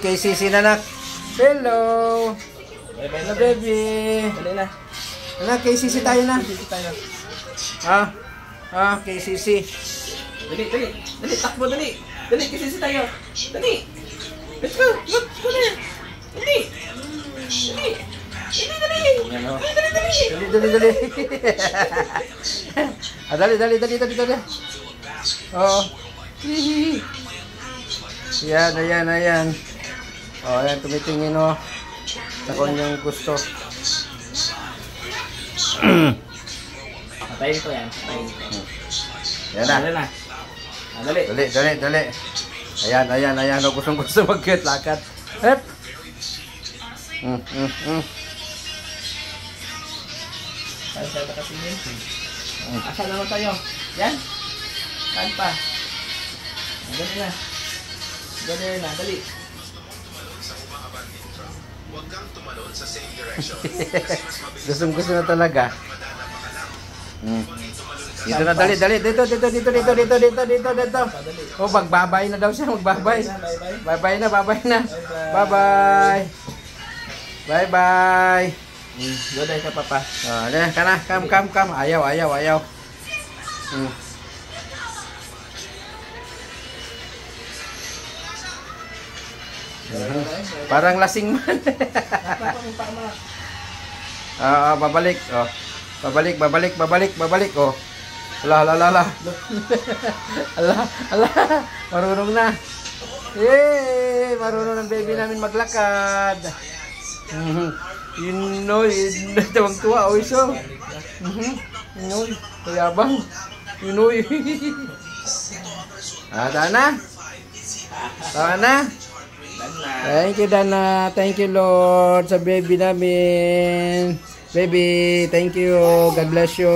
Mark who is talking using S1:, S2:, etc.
S1: kay Sisi na nak. Hello.
S2: Bye-bye
S1: na baby.
S2: Dali na.
S1: Anak, kay Sisi tayo na.
S2: Sisi tayo.
S1: Kay Sisi.
S2: Dali, takbo, dali. Dali, kay Sisi tayo. Dali. Let's go. Let's go there. Dali.
S1: Dali. Oh. Ayan. Oh, ayan, tumitingin oh. Sa kanyang gusto.
S2: Patayin ko yan.
S1: Yan na. Dali. Ayan. Oh, gusto mag-get lakad. Hep.
S2: Saan kasi yun? Asan naman tayo? Yan? Saan pa? Ganun na, dali.
S1: Gusto na talaga. Dito na, dali. Dito. Oh, magbabay na daw siya, magbabay. Bye-bye na. Bye-bye.
S2: Goday ka, papa.
S1: Dali, kana, come. Ayaw. Parang lasing man. Babalik. Oh. Babalik. Oh. Ala. Marunong na. Marunong ng baby namin maglakad. Tawang-tuwa. Oh, iso. Kayabang. Tawa na. Thank you, Dana. Thank you, Lord, sa baby namin. Baby, thank you. God bless you.